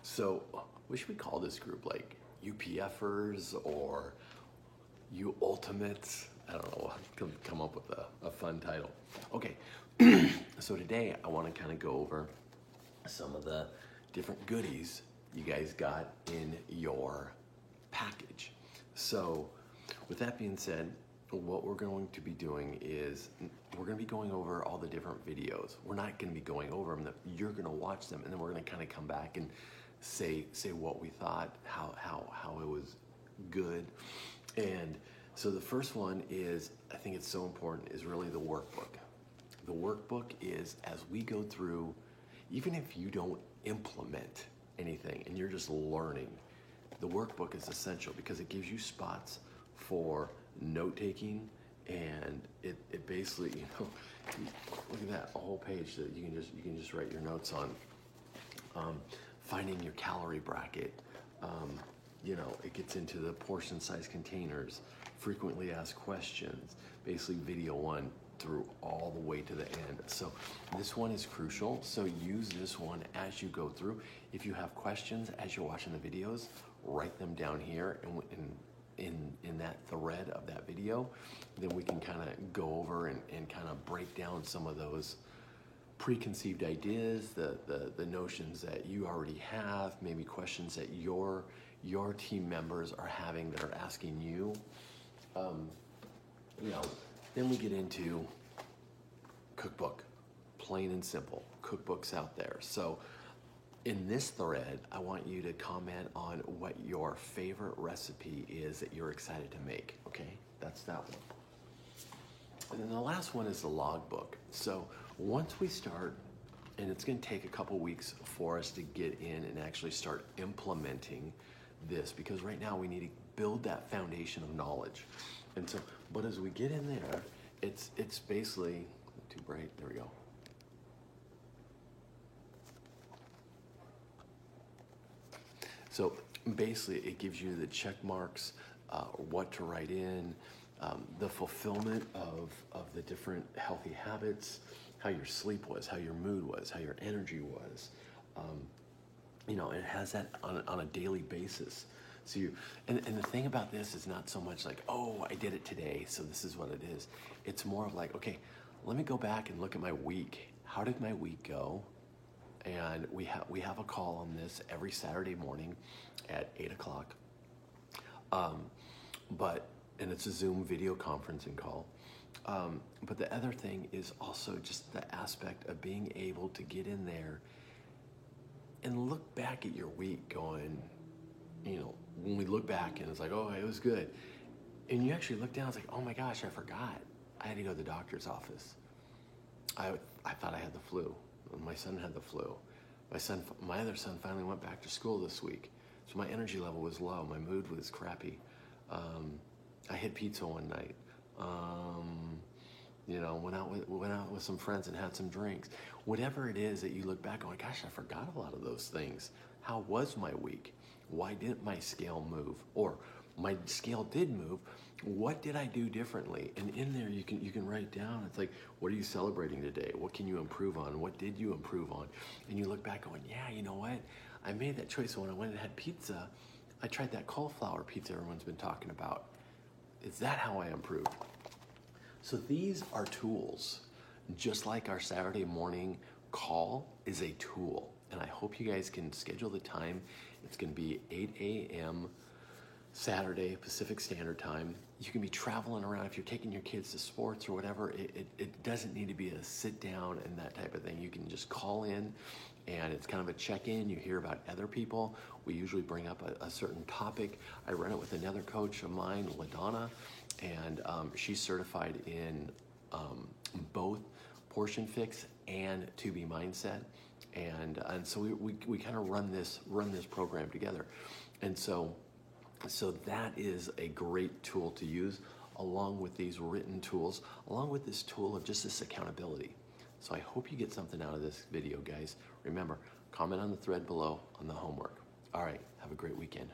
So, what should we call this group? Like UPFers or U Ultimates? I don't know. I'll come up with a fun title. Okay, so today I want to kind of go over some of the different goodies you guys got in your package. So, with that being said, what we're going to be doing is we're going to be going over all the different videos. We're not going to be going over them. You're going to watch them, and then we're going to kind of come back and say what we thought, how it was good. And so the first one is, I think it's so important, is really the workbook. The workbook is, as we go through, even if you don't implement anything and you're just learning, the workbook is essential because it gives you spots for note-taking, and it basically, look at that, a whole page that you can just write your notes on. Finding your calorie bracket, it gets into the portion size containers, frequently asked questions, basically video 1 through all the way to the end. So this one is crucial, so use this one as you go through. If you have questions as you're watching the videos, write them down here, and in that thread of that video, then we can kind of go over and kind of break down some of those preconceived ideas, the notions that you already have, maybe questions that your team members are having that are asking you. Then we get into cookbook, plain and simple. Cookbooks out there. So in this thread, I want you to comment on what your favorite recipe is that you're excited to make. Okay, that's that one. And then the last one is the logbook. So once we start, and it's going to take a couple weeks for us to get in and actually start implementing this, because right now we need to build that foundation of knowledge. And so, but as we get in there, it's basically, too bright, there we go. So basically it gives you the check marks, what to write in, the fulfillment of the different healthy habits, how your sleep was, how your mood was, how your energy was. It has that on a daily basis. So and the thing about this is not so much like, oh, I did it today, so this is what it is. It's more of like, okay, let me go back and look at my week. How did my week go? And we have a call on this every Saturday morning at 8 o'clock. And it's a Zoom video conferencing call. But the other thing is also just the aspect of being able to get in there and look back at your week going, when we look back and it's like, oh, it was good. And you actually look down, it's like, oh my gosh, I forgot. I had to go to the doctor's office. I thought I had the flu. My son had the flu. My other son finally went back to school this week. So my energy level was low. My mood was crappy. I had pizza one night. Went out with some friends and had some drinks. Whatever it is that you look back on, gosh, I forgot a lot of those things. How was my week? Why didn't my scale move? Or my scale did move. What did I do differently? And in there you can write down, it's like, what are you celebrating today? What can you improve on? What did you improve on? And you look back going, yeah, you know what? I made that choice when I went and had pizza. I tried that cauliflower pizza everyone's been talking about. Is that how I improved? So these are tools. Just like our Saturday morning call is a tool. And I hope you guys can schedule the time. It's going to be 8 a.m. Saturday, Pacific Standard Time. You can be traveling around if you're taking your kids to sports or whatever. It doesn't need to be a sit down and that type of thing. You can just call in, and it's kind of a check-in. You hear about other people. We usually bring up a certain topic. I run it with another coach of mine, LaDonna, and she's certified in both Portion Fix and To Be Mindset. And so we kind of run this program together. And so that is a great tool to use, along with these written tools, along with this tool of just this accountability. So I hope you get something out of this video, guys. Remember, comment on the thread below on the homework. All right, have a great weekend.